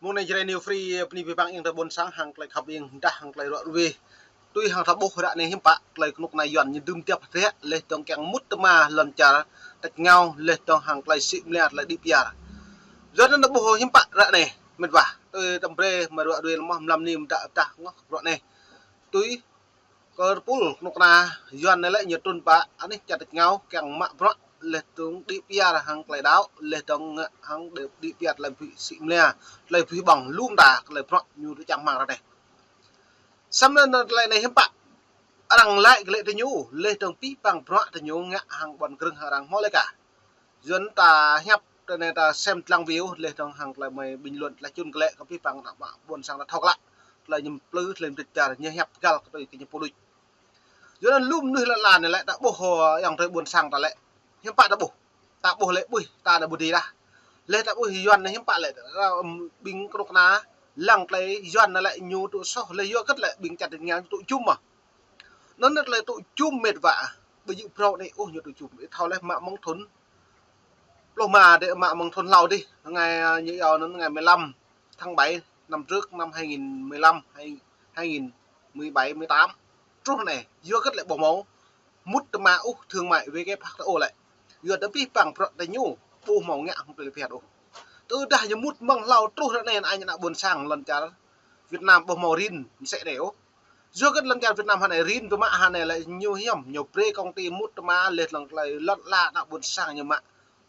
môn này chơi new free pni vi bang yang terbon sang hang klai khap yang dah hang klai rot we tui hang thabo khra ne him pa klai knuk na yon ni dum tiap re le tong kyang mut ma lon cha tak ngau le tong hang klai si mliat la di pia dân nó bố him pa ra ne met ba tôi tầm pre mà rot we mo lam ni ta ta ngok rot ne tui ko pul knuk na yon ne le nyetun pa ani cha tak ngau kyang ma rot le tung đi pia là hàng lại đáo le tung hàng đều đi pia là bị xịn lea lại bị bằng luôn đà lại phật như cái chẳng mang ra đây xong nên lại này hiếm bạn rằng lại cái lệ tình nhu le tung pi bằng phật tình nhu ngã hàng bần krưng hàng mò lại cả dân ta hiệp cho nên ta xem lăng view le tung hàng lại mày bình luận lại chun cái lệ có pi bằng buồn sang là thọc lại lại nhầm plư lên thực trả như hiệp gal cái nhầm phụ đuôi dân lùm nơi là này lại đã bổ hồ yang thấy buồn sang ta lại hiếm bạn đã bổ ta bổ lệ bùi ta đã bổ đi ra lệ ta bổ hiền này hiếm bạn lại bình cột ná lăng lấy hiền là lại nhu tụ so lấy hiền cất lại bình chặt được ngang tụ chung mà nó rất là tụ chung mệt vả bây giờ pro này ô nhiều tụ chung để thao lại mạ mong thốn lô mà để mạ mong thốn lâu đi ngày như giờ nó ngày 15 tháng 7 năm trước năm 2015 hay 2017 18 trước này hiền cất lại bỏ máu mút mà thương mại với cái ô lại giờ đã bị bằng tay nhu bu màu ngạ không được phèn đâu từ đây như mút măng lau trôi ra này anh đã buồn sang lần cha Việt Nam bầu màu rin sẽ đẻo giờ cái lần cha Việt Nam hàng này rin tôi mạ hàng này lại nhiều hiểm nhiều pre công ty mút mà lệch lần lại lận la đã buồn sang như mạ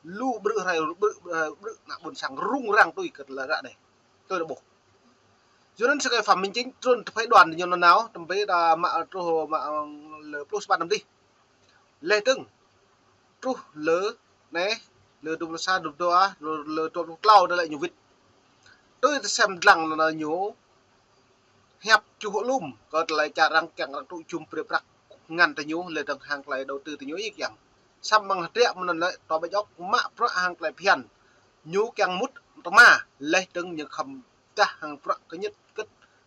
lu bự hay bự đã buồn sang rung rang tôi cật là ra này tôi đã buộc giờ nên sẽ cái phẩm minh chính trôn phải đoàn nhiều lần nào tầm với là mạ trôi mạ lờ plus 3 năm đi lê tưng tru lỡ nè lỡ đụng xa đụng đó lỡ đụng lau đây lại nhiều vịt tôi xem rằng là nhiều hẹp chu hộ lùm có lại trả răng chẳng là tụ chùm bề bạc ngàn tay nhiều lệ đằng hàng lại đầu tư tay nhiều ít chẳng xăm bằng tiệm mình lại to bây dốc mạ pro hàng lại phiền nhiều càng mút mà lệ đằng những khầm ta hàng pro cái nhất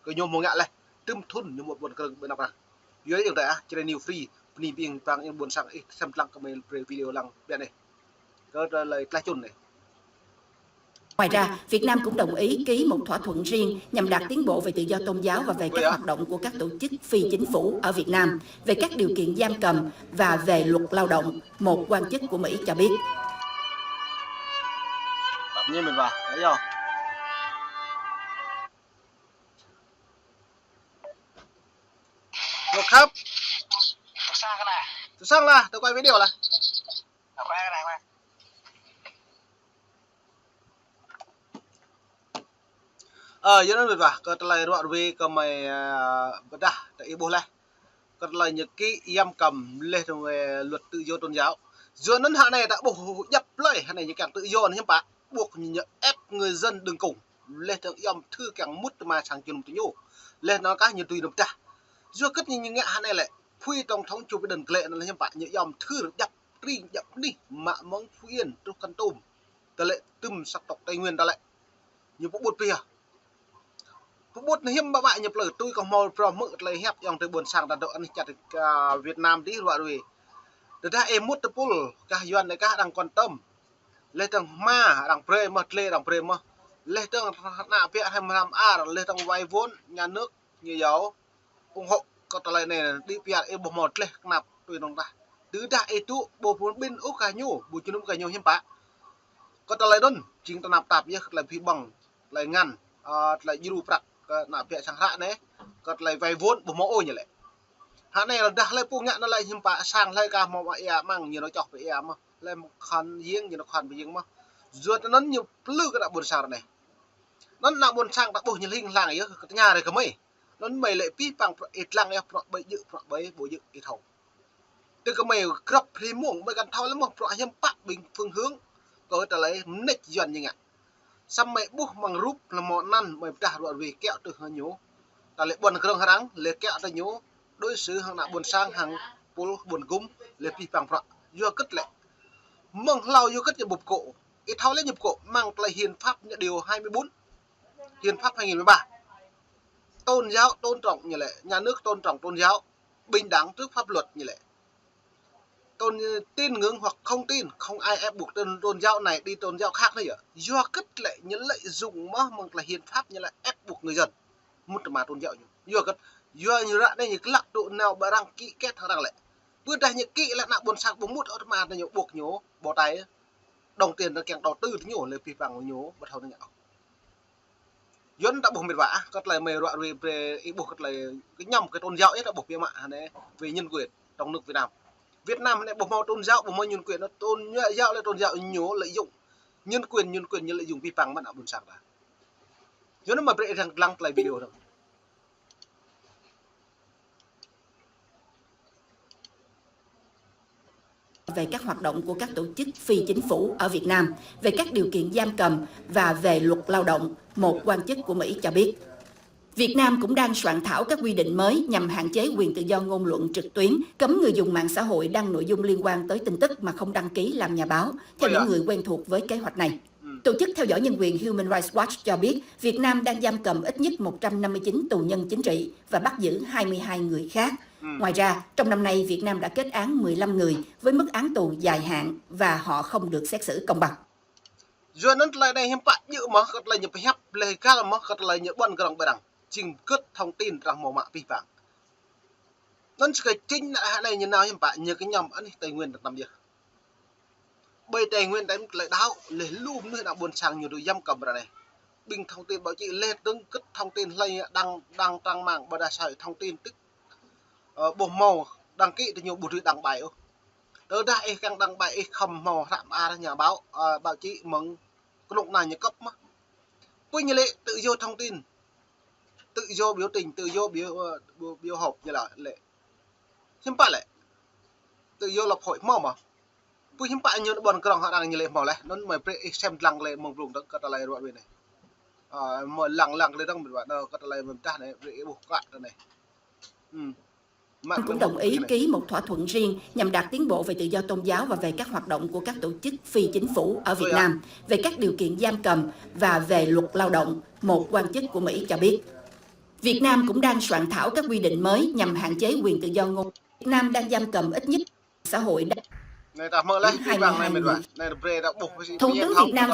cái nhiều mồ ngạ này tươm thun như một buồn cơn bên nào à dưới điều đấy trên new free ni biên vang yang buồn sang xem lăng comment video lăng bên này có lời la chun này. Ngoài ra, Việt Nam cũng đồng ý ký một thỏa thuận riêng nhằm đạt tiến bộ về tự do tôn giáo và về các hoạt động của các tổ chức phi chính phủ ở Việt Nam, về các điều kiện giam cầm và về luật lao động, một quan chức của Mỹ cho biết. Như mình vào, thấy không? Một khắp. Tôi sang là, tôi quay video là. Quay cái này quay. Giờ nó được vào, có lại đoạn về có mày bật đà, tại bố này. Có lại những cái giam cầm lên về luật tự do tôn giáo. Giờ nó hạ này đã bổ nhập lại, hạ này những càng tự do này bạn buộc những ép người dân đừng cùng lên thằng yom thư càng mút mà sang chuyên tự nhủ lên nó các như tùy đồng ta. Giờ cất những ngạ hạ này lại phui tổng thống chụp cái đần lệ nó là bạn những yom thư được nhập riêng nhập đi mà mong Phú Yên trong căn tôm ta lệ tùm sắc tộc Tây Nguyên ta lại như bộ bột bìa bột hiếm bà bạn nhập lời tôi còn màu pro mự lấy hẹp dòng tới buồn sang đàn độ anh chặt Việt Nam đi rồi được ra em mút pul cả yuan này cả đang quan tâm lên tầng ma đang pre mất lê đang pre mà lên tầng nạ viện hay mà làm lên tầng vay vốn nhà nước như giáo ủng hộ có tờ này đi viện em bộ một lên nạp tùy đồng ta tứ đại itu bộ vốn bên úc cả nhủ bùi chân cả nhiều hiếm bạ có tờ này đơn chính ta nạp tạp như là phi bằng lại ngăn lại du bạc nạp viện chẳng hạn đấy có lại vay vốn bộ mẫu như vậy hạ này là đã lại phụ ngạn nó lại hiếm bạ sang lại cả một em mang như nó chọc với em mà lại một khăn giếng như nó khăn với giếng mà ruột nó nhiều lư cái đạo buồn sang này nó nặng buồn sang đặc bồi như hình làng ấy cái nhà này có mấy nó mày lại pi bằng ít làng em bậy dự bậy bồi dự ít hậu từ cái mày gặp thì muỗng mày cần thao lắm mà hiếm bạ bình phương hướng có ta lấy nịch dần như ngạ xong mày buộc bằng rúp là món ăn mày trả đoạn về kẹo từ hơi nhố ta lại buồn cái đằng lấy kẹo ta nhố đối xử hàng nặng buồn sang hàng buồn cúng lấy pi bằng vừa cất lại mong lao vô cất nhập bục cổ ít thao lên nhập cổ mang lại hiến pháp nhận điều 24 hiến pháp 2013 tôn giáo tôn trọng như lệ nhà nước tôn trọng tôn giáo bình đẳng trước pháp luật như lệ tin ngưỡng hoặc không tin, không ai ép buộc tôn giáo này đi tôn giáo khác nữa ạ. Do cất lại những lợi dụng mà là hiến pháp như là ép buộc người dân một mà tôn giáo do cất do như vậy đây những cái lạc độ nào bà đang kỹ kết thằng đang lại vừa đây những kỹ là nặng buồn sạc bốn mút ở mà là nhiều buộc nhố bỏ tay đồng tiền là kẹng đầu tư nhổ lên phi bằng nhố bắt đầu nhạo dân đã buộc mệt vã cất lại mề loại về buộc cất lại cái nhầm cái tôn giáo ấy đã buộc về mạng này về nhân quyền trong nước Việt Nam này buộc màu tôn giáo buộc màu nhân quyền nó tôn giáo là tôn giáo nhố lợi dụng nhân quyền như lợi dụng phi bằng mà nặng buồn sạc là do nó mà bị rằng lăng lại video đâu về các hoạt động của các tổ chức phi chính phủ ở Việt Nam, về các điều kiện giam cầm và về luật lao động, một quan chức của Mỹ cho biết. Việt Nam cũng đang soạn thảo các quy định mới nhằm hạn chế quyền tự do ngôn luận trực tuyến, cấm người dùng mạng xã hội đăng nội dung liên quan tới tin tức mà không đăng ký làm nhà báo, theo những người quen thuộc với kế hoạch này. Tổ chức theo dõi nhân quyền Human Rights Watch cho biết Việt Nam đang giam cầm ít nhất 159 tù nhân chính trị và bắt giữ 22 người khác. Ngoài ra, trong năm nay, Việt Nam đã kết án 15 người với mức án tù dài hạn và họ không được xét xử công bằng. Giờ nó lại này hiếm bạn như mà cất lại nhập hẹp lời ca là mà cất lại nhập bọn cái đồng bài đằng trình cất thông tin rằng màu mạ vi phạm. Nó cái chính là này như nào hiếm bạn như cái nhầm anh tài nguyên được làm gì? Bây tài nguyên đánh lại đáo lấy lùm nữa đã buồn sang nhiều đồ giam cầm rồi này. Bình thông tin báo chí lên đứng cất thông tin lây đăng trang mạng và đa sải thông tin tức bộ màu đăng ký thì nhiều bộ trừ đăng bài ở đây càng đăng bài không màu phạm a nhà báo báo chí mừng lúc này như cấp mà quy như lệ tự do thông tin tự do biểu tình tự do biểu họp như là lệ hiếm phải lệ tự do lập hội màu mà quy hiếm phải như bọn cường họ đang như lệ màu này nó mà xem lăng lệ mong vùng đó cái này loại này mà lăng lên đang mình bảo đâu cái này mình ta này buộc cạn cái này Anh cũng đồng ý ký một thỏa thuận riêng nhằm đạt tiến bộ về tự do tôn giáo và về các hoạt động của các tổ chức phi chính phủ ở Việt Nam, về các điều kiện giam cầm và về luật lao động, một quan chức của Mỹ cho biết. Việt Nam cũng đang soạn thảo các quy định mới nhằm hạn chế quyền tự do ngôn luận. Việt Nam đang giam cầm ít nhất xã hội đã 22 người. Thủ tướng Việt Nam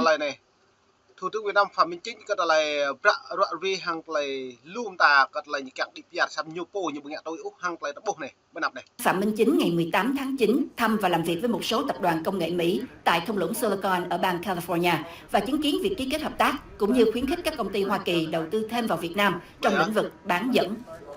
Thủ tướng Việt Nam Phạm Minh Chính cái là rạ vi hàng lại luôn ta cái là những cái đi piạt xăm nhiều po như bưng tôi úc hàng lại bốc này bên nạp này. Phạm Minh Chính ngày 18 tháng 9 thăm và làm việc với một số tập đoàn công nghệ Mỹ tại thung lũng Silicon ở bang California và chứng kiến việc ký kết hợp tác cũng như khuyến khích các công ty Hoa Kỳ đầu tư thêm vào Việt Nam trong lĩnh vực bán dẫn.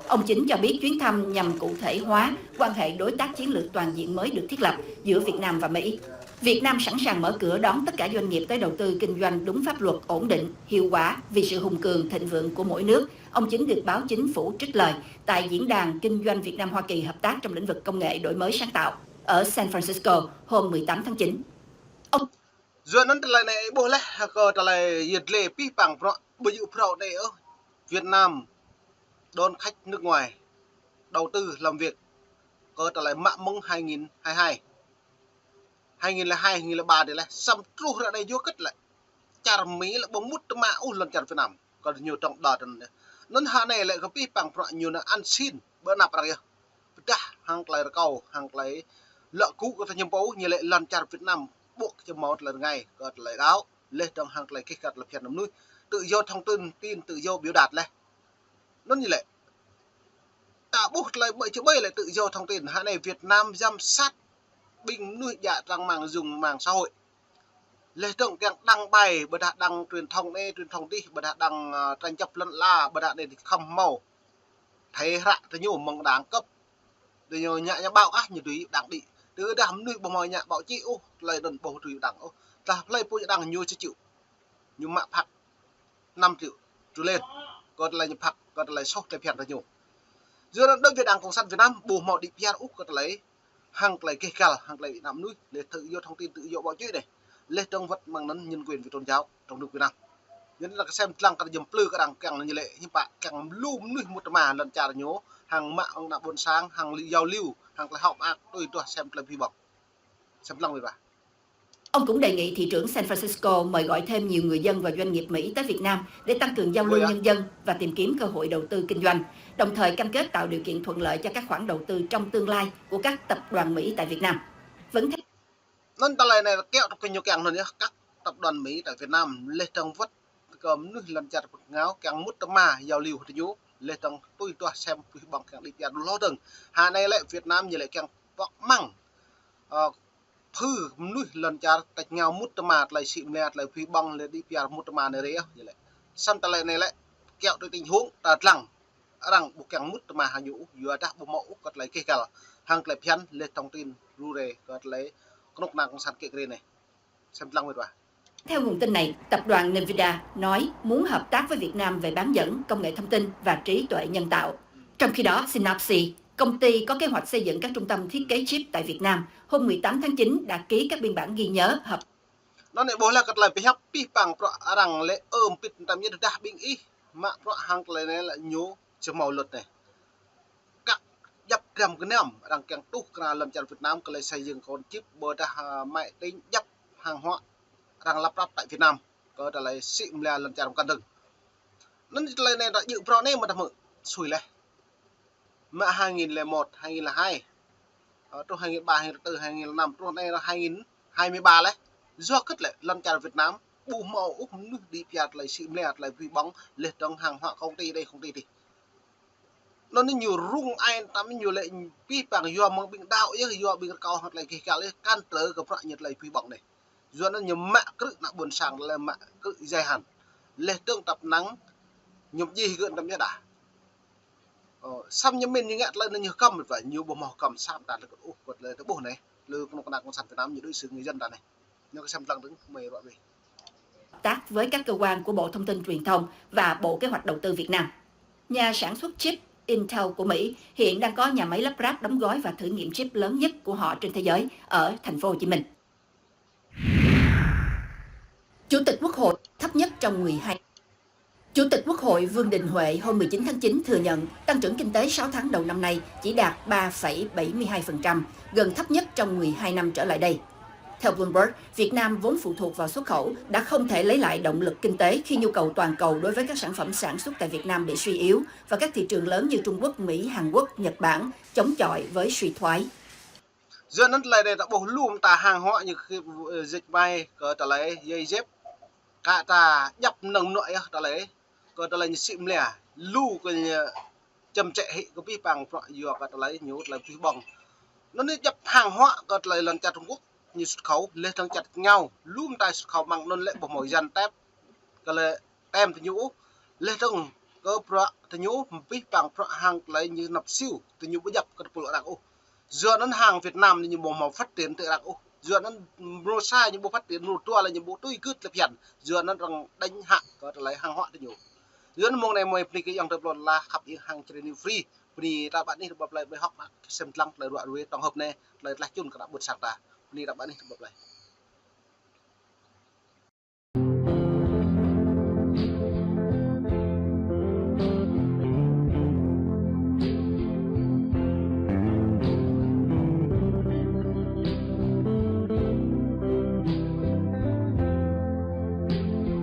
Ông Chính cho biết chuyến thăm nhằm cụ thể hóa quan hệ đối tác chiến lược toàn diện mới được thiết lập giữa Việt Nam và Mỹ. Việt Nam sẵn sàng mở cửa đón tất cả doanh nghiệp tới đầu tư kinh doanh đúng pháp luật, ổn định, hiệu quả vì sự hùng cường, thịnh vượng của mỗi nước. Ông Chính được báo chính phủ trích lời tại diễn đàn kinh doanh Việt Nam Hoa Kỳ hợp tác trong lĩnh vực công nghệ đổi mới sáng tạo ở San Francisco hôm 18 tháng 9. Ông Giờ nó lại này bố lẽ cái là nhiệt lệ pi bằng bây giờ pro này ở Việt Nam đón khách nước ngoài đầu tư làm việc có trở lại mạng mông 2022 2002 2003 để là xăm tru ra đây vô kết lại chả Mỹ là bóng mút mà lần chặt Việt Nam còn nhiều trọng đợt nên hà này lại có pi bằng pro nhiều là ăn xin bữa nạp ra kìa hàng lại cầu hàng lại lợ cũ có thể nhầm bố như lại lần chặt Việt Nam buộc cho một lần ngày còn lại đáo lên trong hàng lại cái cật là phiền nằm nuôi tự do thông tin tự do biểu đạt này nó như vậy ta buộc lại bởi chữ bây lại tự do thông tin hà này Việt Nam giám sát bình nuôi dạ rằng mạng dùng mạng xã hội lệ động càng đăng bài bật đạt đăng truyền thông đi bật đạt đăng tranh chấp lẫn la bật đạt để không màu thấy rạ thì nhiều mong đáng cấp để nhiều nhạ nhà bao như tùy đảng đi từ đám nuôi bằng mọi nhạ bảo chị ô lại đần bầu tùy đảng ô ta lấy phụ đăng nhiều chịu nhưng mà phạt 5 triệu trở lên còn lại phạt còn lại sốc tại phiền là nhiều giữa đơn vị đảng cộng sản Việt Nam bù mọi đi PR úc còn lấy hàng lại kê cả hàng lại nằm nuôi để tự do thông tin tự do báo chí này lên trong vật mang nấn nhân quyền về tôn giáo trong nước Việt Nam nên là xem lăng cái dầm plư cái đằng càng như lệ nhưng bạn càng lùm nuôi một mà lần trà nhố hàng mạng đã buôn sáng hàng giao lưu hàng là học tôi xem là vi bọc xem lăng người bà. Ông cũng đề nghị thị trưởng San Francisco mời gọi thêm nhiều người dân và doanh nghiệp Mỹ tới Việt Nam để tăng cường giao lưu nhân dân và tìm kiếm cơ hội đầu tư kinh doanh, đồng thời cam kết tạo điều kiện thuận lợi cho các khoản đầu tư trong tương lai của các tập đoàn Mỹ tại Việt Nam. vẫn theo nên ta lại này là kéo cái nhiều càng nữa nhé các tập đoàn Mỹ tại Việt Nam lên trong vất cầm nước lần chặt ngáo càng mút tấm mà giao lưu thì nhú lên trong tôi xem bằng càng đi tiền lo từng hà này lại Việt Nam như lại càng bọc măng thư nuôi lần chặt tạch ngáo mút tấm mà lại xịn mẹ lại phi bằng lại đi tiền mút tấm mà này đấy như lại xong ta lại này lại kéo tới tình huống ta rằng buộc càng mút tấm mà hà nhũ vừa đã bộ mẫu cất lấy cây cả hàng lại phiền lên thông tin ru rề cất lấy lúc nào cũng sẵn kệ cái này xem lăng rồi. Theo nguồn tin này, tập đoàn Nvidia nói muốn hợp tác với Việt Nam về bán dẫn, công nghệ thông tin và trí tuệ nhân tạo. Trong khi đó, Synopsys, công ty có kế hoạch xây dựng các trung tâm thiết kế chip tại Việt Nam, hôm 18 tháng 9 đã ký các biên bản ghi nhớ hợp. Nó này bố là cất lại pihak pipang pro arang le pit tam như dah bing i ma pro hang le này là nhố cho màu luật này. Các dập rầm cái nệm rằng càng tu cả làm cho Việt Nam cái xây dựng con chip bờ đã mãi đến dập hàng hóa rằng lắp ráp tại Việt Nam có đã lại xịn là làm cho căn đừng. Nó lên này đã dự pro này mà đã mở xùi lên. Mà 2001, 2002, trong 2003, 2004, 2005, trong này là 2023 đấy. Do kết lệ làm cho Việt Nam bù màu úp nước đi piạt lại xịn lẹt lại vì bóng liệt trong hàng hóa công ty đây công ty thì nó nên nhiều rung ai tắm nhiều lệ pi bằng do mà bị đạo chứ do bị cao hoặc lại cái lấy can trở gặp lại nhật lại vì bóng này do nó nhiều mạ cự nặng buồn sàng là mạ cự dài hẳn lệ tương tập nắng nhục gì gần tâm nhất đã xăm như mình như ngẹt lên nhiều cầm và nhiều bộ màu cầm xăm đạt được vậtเลยcái bộ này lư con nạc con sẵn Việt Nam nhiều đối xử người dân đã này nhưng cái xăm lăng đứng mày gọi về tác với các cơ quan của Bộ Thông tin Truyền thông và Bộ Kế hoạch Đầu tư Việt Nam. Nhà sản xuất chip Intel của Mỹ hiện đang có nhà máy lắp ráp đóng gói và thử nghiệm chip lớn nhất của họ trên thế giới ở thành phố Hồ Chí Minh. Chủ tịch Quốc hội thấp nhất trong 12. Chủ tịch Quốc hội Vương Đình Huệ hôm 19 tháng 9 thừa nhận tăng trưởng kinh tế 6 tháng đầu năm nay chỉ đạt 3,72%, gần thấp nhất trong 12 năm trở lại đây. Theo Bloomberg, Việt Nam vốn phụ thuộc vào xuất khẩu đã không thể lấy lại động lực kinh tế khi nhu cầu toàn cầu đối với các sản phẩm sản xuất tại Việt Nam bị suy yếu và các thị trường lớn như Trung Quốc, Mỹ, Hàn Quốc, Nhật Bản chống chọi với suy thoái. Giờ nó lại để ta bổ lùm ta hàng hóa như khi dịch bay có ta lấy dây dép cả ta nhập nồng nội ta lấy có ta lấy như xịm lẻ lưu cái châm chạy hệ có vi bằng loại dừa và ta lấy nhiều là vi bằng nó nên nhập hàng hóa có lại lần chặt Trung Quốc như xuất khẩu lên thằng chặt nhau lùm ta xuất khẩu bằng non lệ bộ mồi dàn tép cái là tem thì nhũ lên thằng có pro thì nhũ vi bằng pro hàng lấy như nạp siêu thì nhũ bây nhập cái bộ đặc ô giờ nó hàng Việt Nam thì như bộ màu phát triển tự đặc ô giờ nó rô sai những bộ phát triển rô tua là những bộ tôi cứ là phiền giờ nó rằng đánh hạ có lấy hàng hóa thì nhũ giờ nó mong này mày cái dòng tập là khắp những hàng training free vì ta bạn đi tập lại với học xem lăng lời đoạn với tổng hợp này lời là chun cả đã bật sạc ta vì ta bạn đi tập lại